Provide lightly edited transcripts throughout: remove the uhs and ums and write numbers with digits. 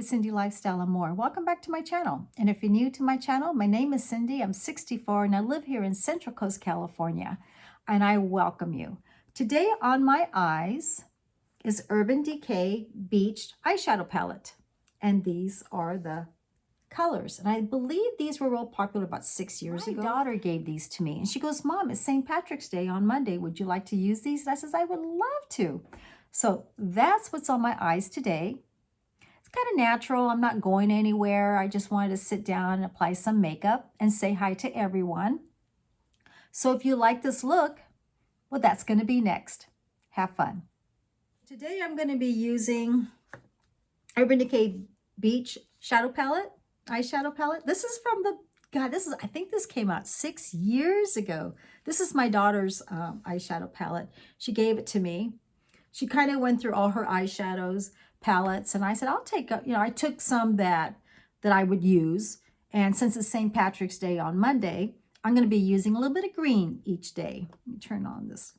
Cindy Lifestyle and More. Welcome back to my channel. And if you're new to my channel, my name is Cindy. I'm 64 and I live here in Central Coast, California. And I welcome you. Today on my eyes is Urban Decay Beach Eyeshadow Palette. And these are the colors. And I believe these were real popular about 6 years ago. My daughter gave these to me. And she goes, Mom, it's St. Patrick's Day on Monday. Would you like to use these? And I says, I would love to. So that's what's on my eyes today. It's kind of natural. I'm not going anywhere. I just wanted to sit down and apply some makeup and say hi to everyone. So if you like this look, well, that's going to be next. Have fun. Today I'm going to be using Urban Decay Beach Shadow Palette, Eyeshadow Palette. This is from the, I think this came out 6 years ago. This is my daughter's eyeshadow palette. She gave it to me. She kind of went through all her eyeshadows, palettes, and I said, I'll take, I took some that I would use. And since it's St. Patrick's Day on Monday, I'm going to be using a little bit of green each day. Let me turn on this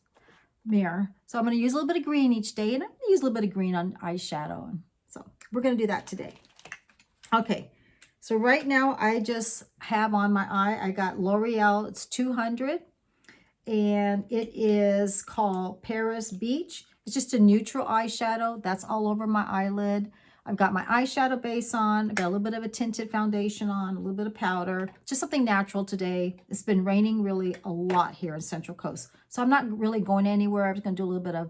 mirror. So I'm going to use a little bit of green each day, and I'm going to use a little bit of green on eyeshadow. And so we're going to do that today. Okay, so right now I just have on my eye, I got L'Oreal, it's 200, and it is called Paris Beach. It's just a neutral eyeshadow. That's all over my eyelid. I've got my eyeshadow base on. I've got a little bit of a tinted foundation on, a little bit of powder. Just something natural today. It's been raining really a lot here in Central Coast. So I'm not really going anywhere. I'm just going to do a little bit of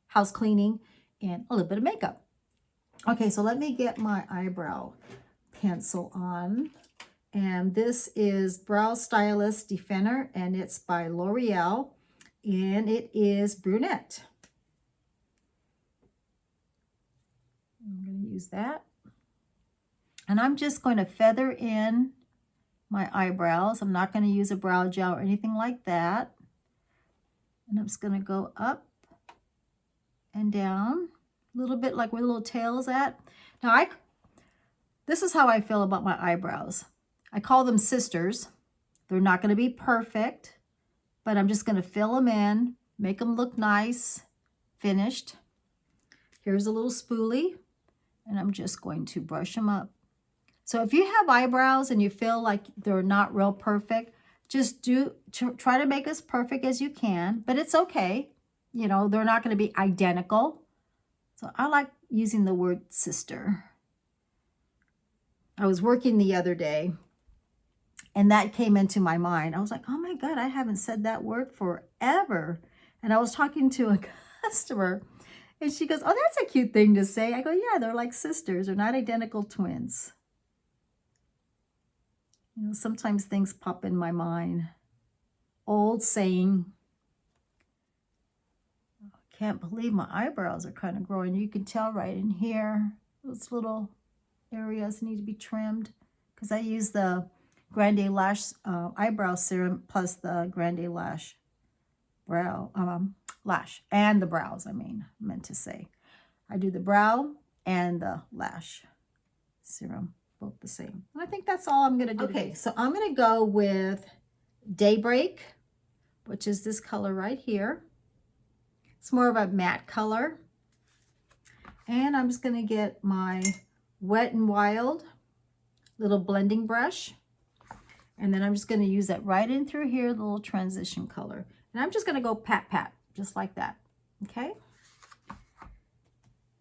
house cleaning and a little bit of makeup. Okay, so let me get my eyebrow pencil on. And this is Brow Stylist Defender, and it's by L'Oreal, and it is Brunette. I'm going to use that. And I'm just going to feather in my eyebrows. I'm not going to use a brow gel or anything like that. And I'm just going to go up and down a little bit like where the little tail's at. Now, this is how I feel about my eyebrows. I call them sisters. They're not going to be perfect, but I'm just going to fill them in, make them look nice, finished. Here's a little spoolie. And I'm just going to brush them up. So if you have eyebrows and you feel like they're not real perfect, just try to make as perfect as you can, but it's okay. You know, they're not going to be identical. So I like using the word sister. I was working the other day and that came into my mind. I was like, oh my God, I haven't said that word forever. And I was talking to a customer. And she goes, oh, that's a cute thing to say. I go, yeah, they're like sisters. They're not identical twins. You know, sometimes things pop in my mind. Old saying. I can't believe my eyebrows are kind of growing. You can tell right in here. Those little areas need to be trimmed. Because I use the Grande Lash eyebrow serum plus the Grande Lash lash and the brows. I meant to say I do the brow and the lash serum, both the same. And I think that's all I'm gonna do. Okay, so I'm gonna go with Daybreak, which is this color right here. It's more of a matte color, and I'm just gonna get my Wet n Wild little blending brush, and then I'm just gonna use that right in through here, the little transition color. And I'm just going to go pat, pat, just like that, okay?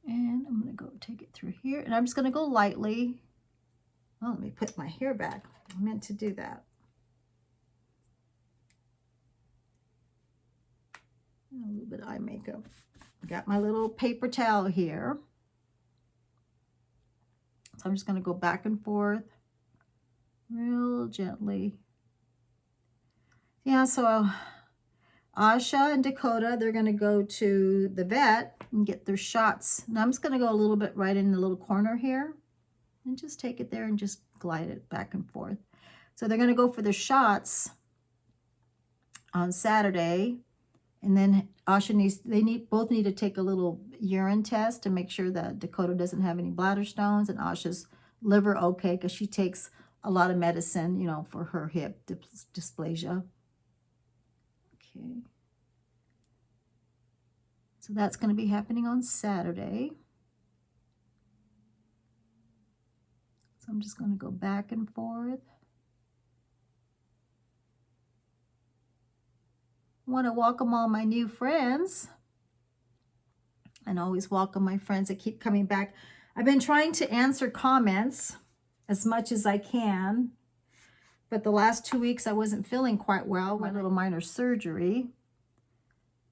And I'm going to go take it through here. And I'm just going to go lightly. Oh, let me put my hair back. I meant to do that. And a little bit of eye makeup. Got my little paper towel here. So I'm just going to go back and forth real gently. Yeah, so Asha and Dakota, they're going to go to the vet and get their shots. And I'm just going to go a little bit right in the little corner here and just take it there and just glide it back and forth. So they're going to go for their shots on Saturday. And then Asha both need to take a little urine test to make sure that Dakota doesn't have any bladder stones and Asha's liver okay, because she takes a lot of medicine, you know, for her hip dysplasia. Okay, so that's going to be happening on Saturday. I'm just going to go back and forth. I want to welcome all my new friends. And always welcome my friends that keep coming back. I've been trying to answer comments as much as I can. But the last 2 weeks I wasn't feeling quite well. My little minor surgery.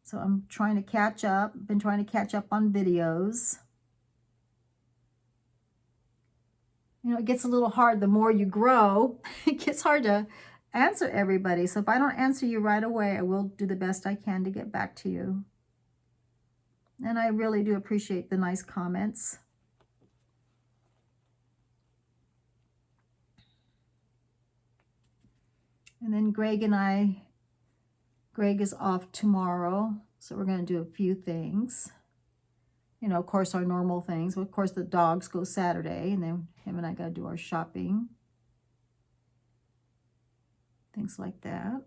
So I'm trying to catch up. Been trying to catch up on videos. You know, it gets a little hard the more you grow. It gets hard to answer everybody. So if I don't answer you right away, I will do the best I can to get back to you. And I really do appreciate the nice comments. And then Gregg is off tomorrow. So we're going to do a few things. You know, of course, our normal things. Of course, the dogs go Saturday, and then him and I got to do our shopping. Things like that.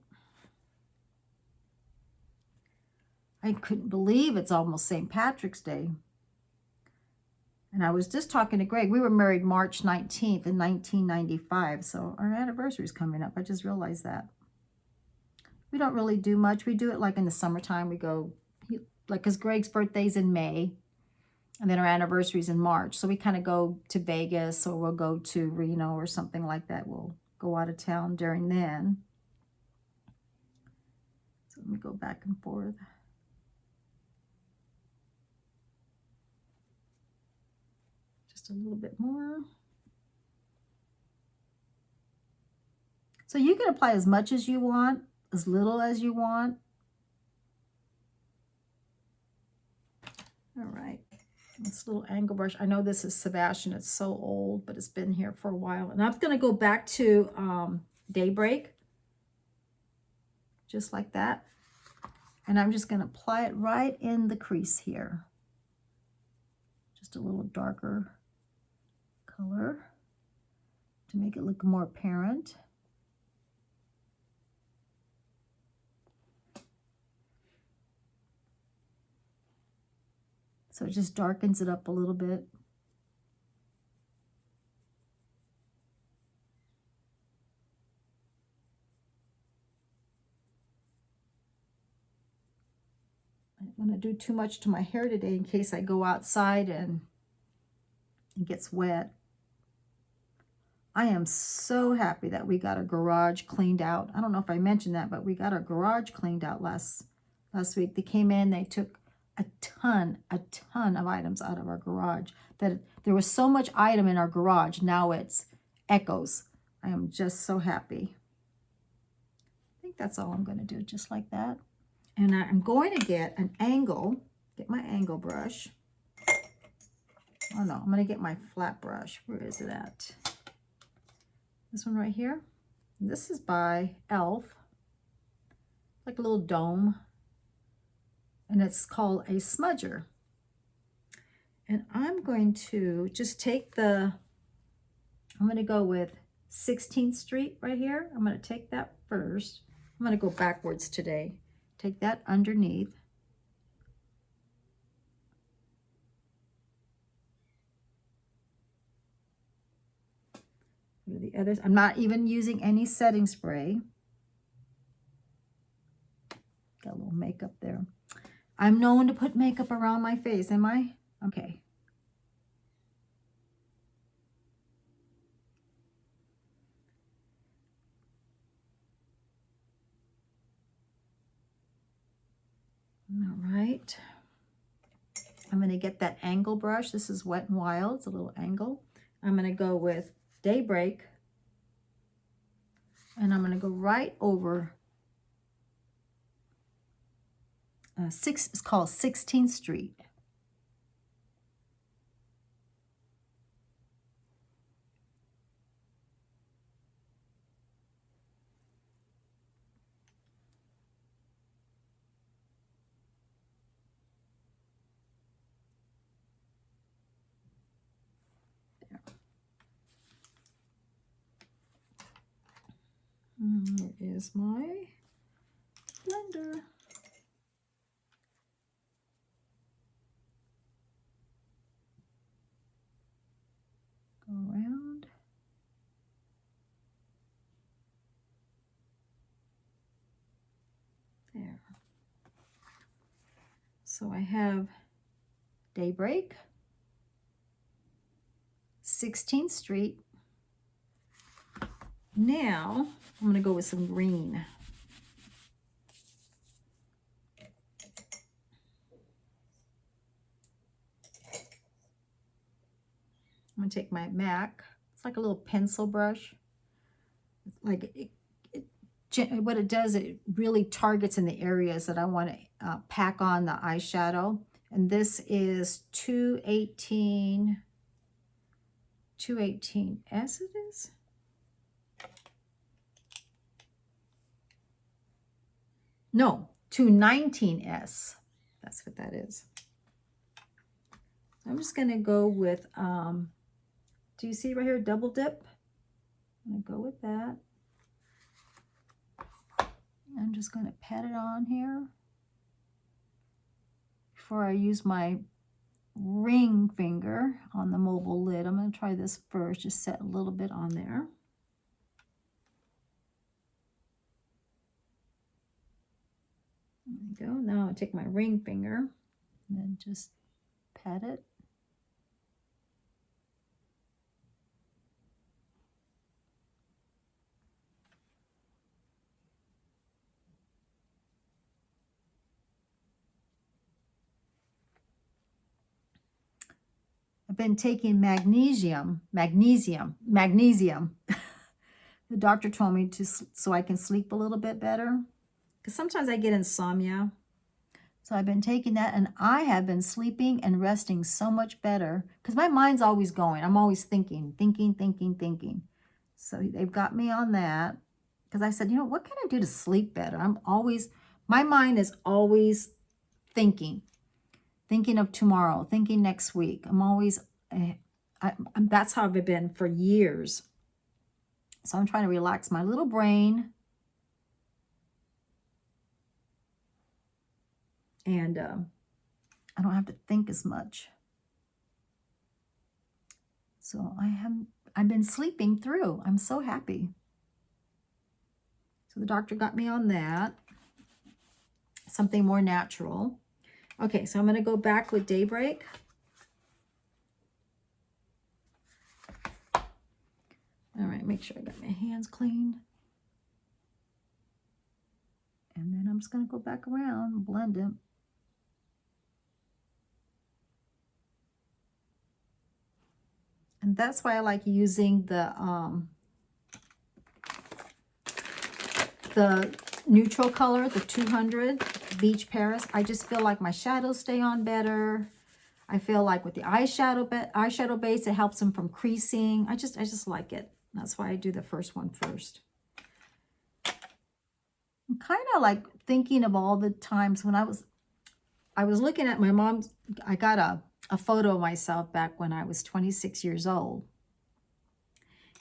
I couldn't believe it's almost St. Patrick's Day. And I was just talking to Gregg. We were married March 19th in 1995, so our anniversary is coming up. I just realized that. We don't really do much. We do it like in the summertime. We go, like, because Gregg's birthday's in May. And then our anniversary's in March. So we kind of go to Vegas, or we'll go to Reno or something like that. We'll go out of town during then. So let me go back and forth. Just a little bit more. So you can apply as much as you want, as little as you want. All right. This little angle brush. I know this is Sebastian. It's so old, but it's been here for a while. And I'm going to go back to Daybreak. Just like that. And I'm just going to apply it right in the crease here. Just a little darker color to make it look more apparent. So it just darkens it up a little bit. I don't want to do too much to my hair today in case I go outside and it gets wet. I am so happy that we got our garage cleaned out. I don't know if I mentioned that, but we got our garage cleaned out last week. They came in, they took a ton of items out of our garage. That there was so much item in our garage. Now it's echoes. I am just so happy. I think that's all I'm going to do, just like that. And I'm going to get an angle, get my angle brush. Oh no, I'm going to get my flat brush. Where is it at? This one right here. This is by e.l.f. Like a little dome. And it's called a smudger. And I'm going to just take I'm going to go with 16th Street right here. I'm going to take that first. I'm going to go backwards today. Take that underneath. The others, I'm not even using any setting spray. Got a little makeup there. I'm known to put makeup around my face, am I? Okay. All right. I'm going to get that angle brush. This is Wet n Wild. It's a little angle. I'm going to go with Daybreak. And I'm going to go right over it's called 16th Street. There. Here is my blender. Go around. So I have Daybreak, 16th Street. Now I'm going to go with some green. I'm going to take my MAC. It's like a little pencil brush. Like what it does, it really targets in the areas that I want to pack on the eyeshadow. And this is 218S it is? No, 219S. That's what that is. I'm just going to go with, do you see right here, double dip? I'm going to go with that. I'm just going to pat it on here before I use my ring finger on the mobile lid. I'm going to try this first, just set a little bit on there. There we go. Now I take my ring finger and then just pat it. I've been taking magnesium. The doctor told me to, so I can sleep a little bit better, because sometimes I get insomnia. So I've been taking that, and I have been sleeping and resting so much better, because my mind's always going. I'm always thinking. So they've got me on that, because I said, you know, what can I do to sleep better? My mind is always thinking of tomorrow, thinking next week. I'm always, that's how I've been for years. So I'm trying to relax my little brain. And I don't have to think as much. So I've been sleeping through. I'm so happy. So the doctor got me on that. Something more natural. Okay, so I'm going to go back with Daybreak. All right, make sure I got my hands clean. And then I'm just going to go back around and blend it. And that's why I like using the neutral color, the 200 Beach Paris. I just feel like my shadows stay on better. I feel like with the eyeshadow base, it helps them from creasing. I just like it. That's why I do the first one first. I'm kind of like thinking of all the times when I was looking at my mom's, I got a photo of myself back when I was 26 years old.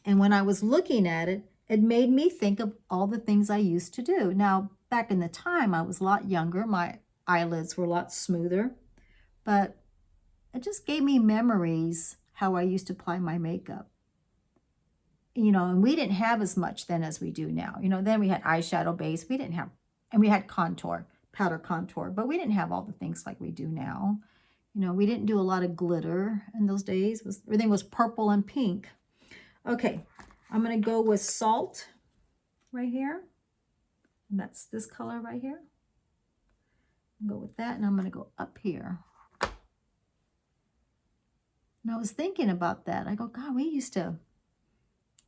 And when I was looking at it, it made me think of all the things I used to do. Now, back in the time, I was a lot younger. My eyelids were a lot smoother. But it just gave me memories how I used to apply my makeup. You know, and we didn't have as much then as we do now. You know, then we had eyeshadow base. We didn't have, and we had contour, powder contour, but we didn't have all the things like we do now. You know, we didn't do a lot of glitter in those days. Everything was purple and pink. Okay, I'm going to go with Salt right here. And that's this color right here. Go with that, and I'm going to go up here. And I was thinking about that. I go, God, we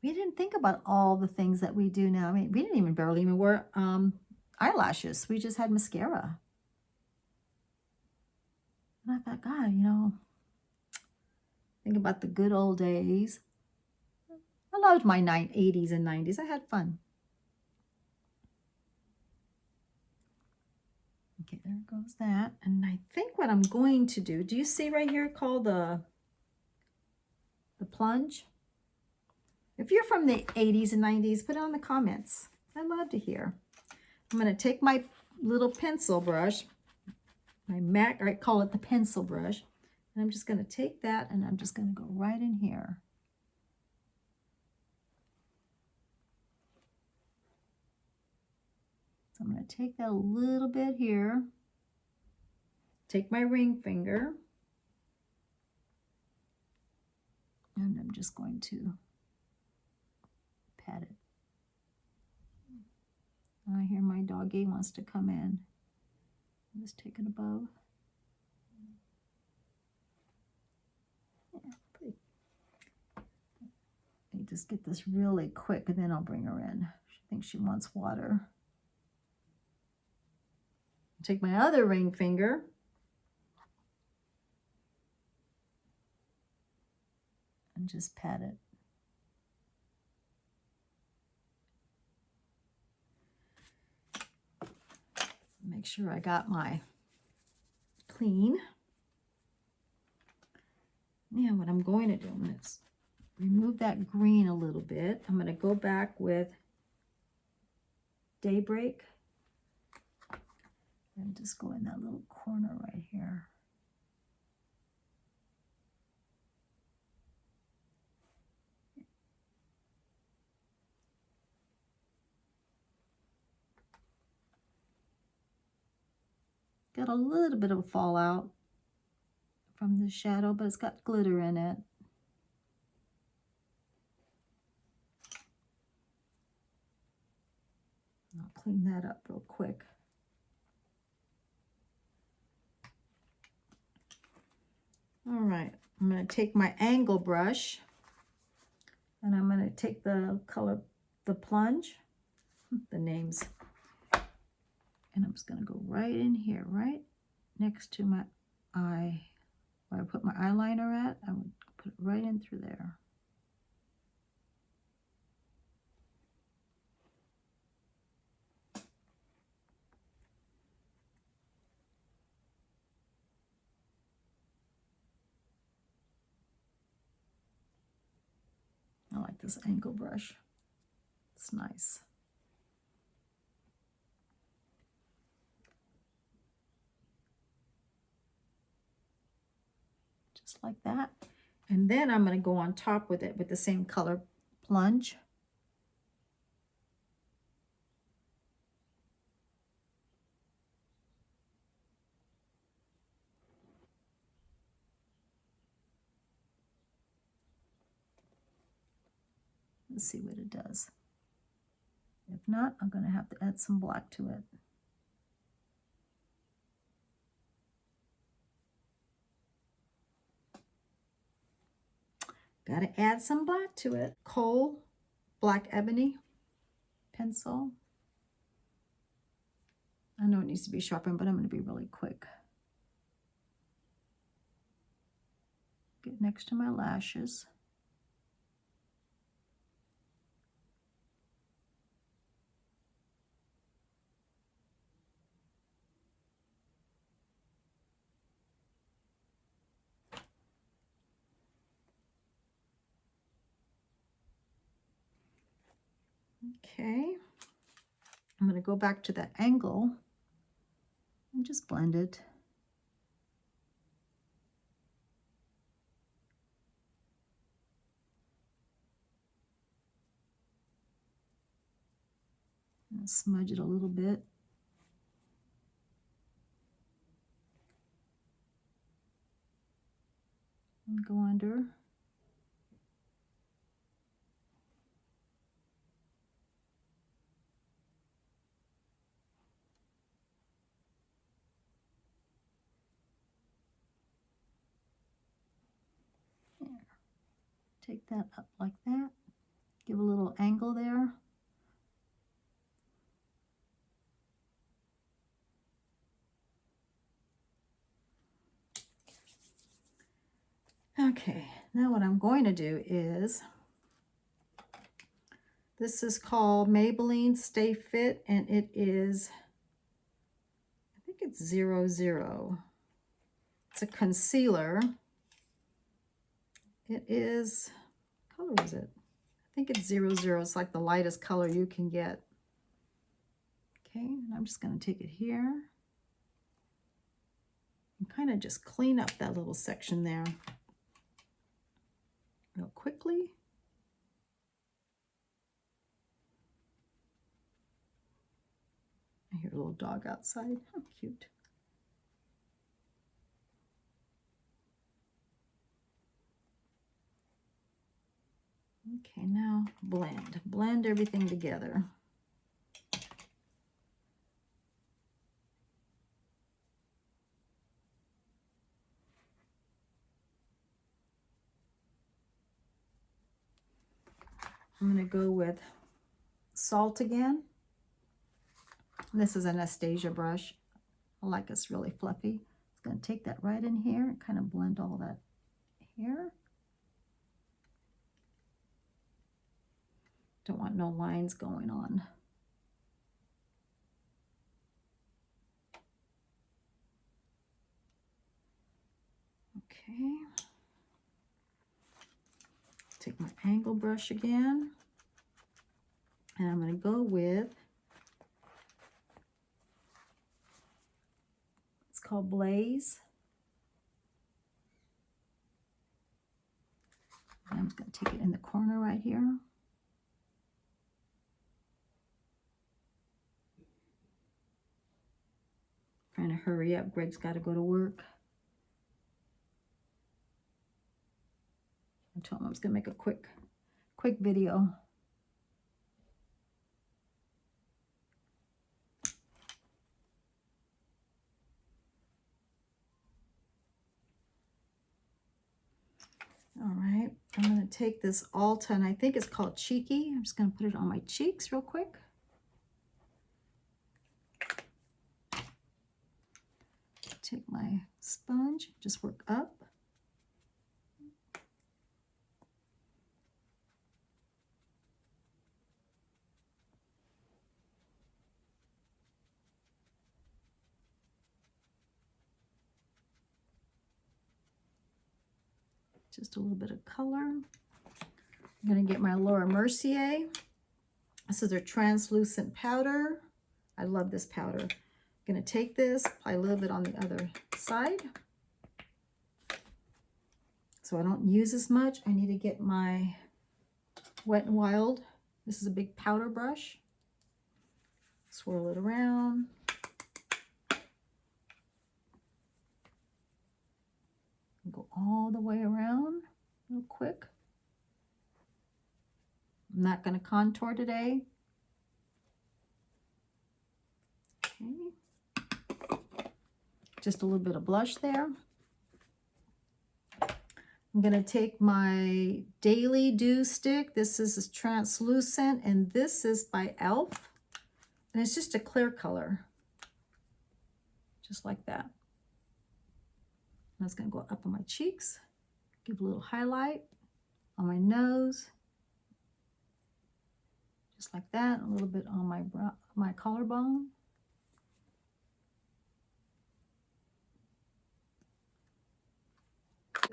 didn't think about all the things that we do now. I mean, we didn't barely even wear eyelashes. We just had mascara. And I thought, God, you know, think about the good old days. I loved my 80s and 90s. I had fun. Okay, there goes that. And I think what I'm going to do, do you see right here called the plunge? If you're from the 80s and 90s, put it on the comments. I'd love to hear. I'm going to take my little pencil brush, my MAC, I call it the pencil brush, and I'm just going to take that and I'm just going to go right in here. So I'm going to take that a little bit here take my ring finger and I'm just going to pat it. I hear my doggy wants to come in. Just take it above. Yeah, pretty. I just get this really quick and then I'll bring her in. She thinks she wants water. Take my other ring finger and just pat it. Make sure I got my clean. Now what I'm going to do, I'm going to remove that green a little bit. I'm going to go back with Daybreak and just go in that little corner right here. Got a little bit of a fallout from the shadow, but it's got glitter in it. I'll clean that up real quick. All right, I'm going to take my angle brush and I'm going to take the color, the plunge, the names, and I'm just going to go right in here, right next to my eye. Where I put my eyeliner at, I would put it right in through there. I like this angle brush. It's nice. Just like that. And then I'm going to go on top with it with the same color plunge. Let's see what it does. If not, I'm going to have to add some black to it. Got to add some black to it. Kohl Black Ebony pencil. I know it needs to be sharpened, but I'm going to be really quick. Get next to my lashes. Okay, I'm going to go back to that angle and just blend it. And smudge it a little bit. And go under. Take that up like that. Give a little angle there. Okay, now what I'm going to do is, this is called Maybelline Stay Fit, and it is, I think it's 00. It's a concealer. It is, what color is it? I think it's 00. It's like the lightest color you can get. Okay, and I'm just going to take it here and kind of just clean up that little section there real quickly. I hear a little dog outside. How cute. Okay, now blend everything together. I'm going to go with Salt again. This is an Anastasia brush. I like it's really fluffy. It's going to take that right in here and kind of blend all that here. Don't want no lines going on. Okay. Take my angle brush again. And I'm going to go with, it's called Blaze. And I'm just going to take it in the corner right here. Trying to hurry up. Greg's got to go to work. I told him I was going to make a quick video. All right, I'm going to take this Ulta, and I think it's called Cheeky. I'm just going to put it on my cheeks real quick. Take my sponge, just work up. Just a little bit of color. I'm going to get my Laura Mercier. This is their translucent powder. I love this powder. I'm going to take this, apply a little bit on the other side. So I don't use as much. I need to get my Wet n Wild. This is a big powder brush. Swirl it around. Go all the way around real quick. I'm not going to contour today. Okay. Just a little bit of blush there. I'm going to take my Daily Dew Stick. This is translucent, and this is by e.l.f. And it's just a clear color. Just like that. That's going to go up on my cheeks, give a little highlight on my nose, just like that, a little bit on my collarbone.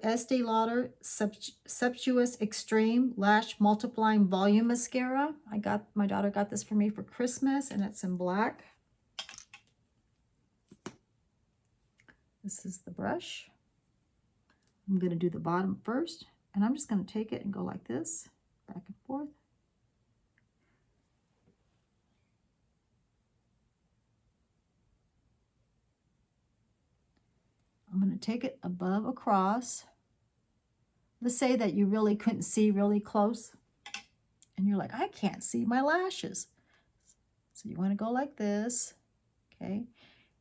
Estee Lauder Sumptuous Extreme Lash Multiplying Volume Mascara. My daughter got this for me for Christmas, and it's in black. This is the brush. I'm going to do the bottom first, and I'm just going to take it and go like this, back and forth. I'm going to take it above across. Let's say that you really couldn't see really close, and you're like, I can't see my lashes. So you want to go like this, okay?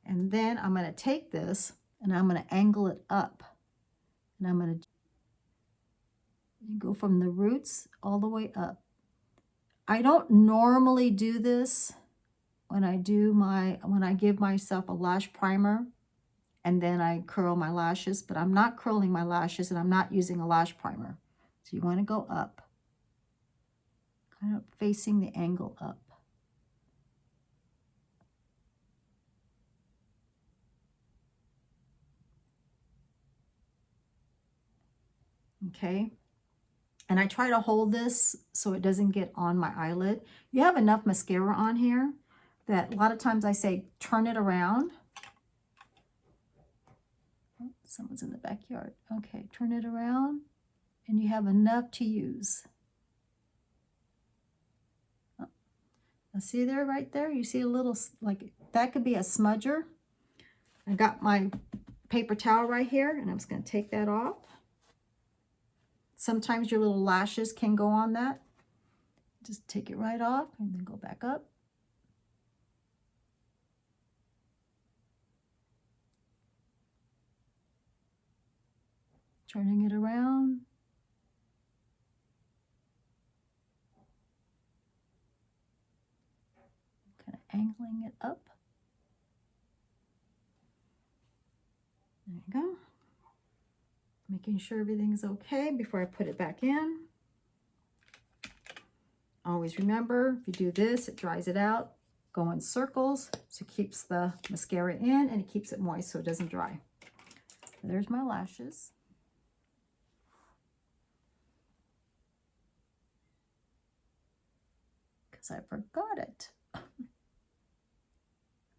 And then I'm going to take this, and I'm going to angle it up. And I'm going to go from the roots all the way up. I don't normally do this when I give myself a lash primer and then I curl my lashes, but I'm not curling my lashes and I'm not using a lash primer. So you want to go up, kind of facing the angle up. Okay, and I try to hold this so it doesn't get on my eyelid. You have enough mascara on here that a lot of times I say turn it around. Oh, someone's in the backyard. Okay, turn it around and you have enough to use. Oh, now see there, right there? You see a little, like that could be a smudger. I got my paper towel right here and I'm just going to take that off. Sometimes your little lashes can go on that. Just take it right off and then go back up. Turning it around. Kind of angling it up. There you go. Making sure everything's okay before I put it back in. Always remember, if you do this, it dries it out. Go in circles, so it keeps the mascara in and it keeps it moist so it doesn't dry. There's my lashes. Because I forgot it. I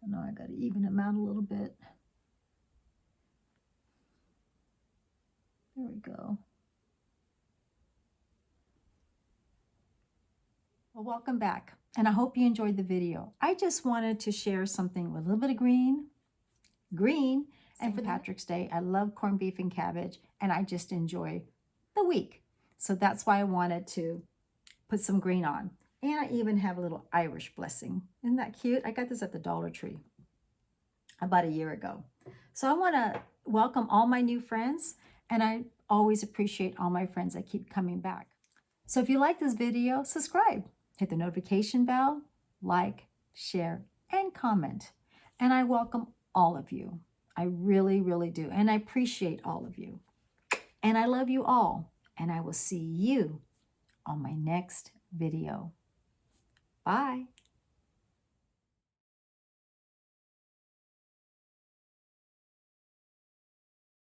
know I got to even them out a little bit. There we go. Well, welcome back, and I hope you enjoyed the video. I just wanted to share something with a little bit of green, and for Patrick's Day, I love corned beef and cabbage, and I just enjoy the week. So that's why I wanted to put some green on. And I even have a little Irish blessing. Isn't that cute? I got this at the Dollar Tree about a year ago. So I want to welcome all my new friends, and I always appreciate all my friends that keep coming back. So if you like this video, subscribe, hit the notification bell, like, share, and comment. And I welcome all of you. I really, really do. And I appreciate all of you. And I love you all. And I will see you on my next video. Bye.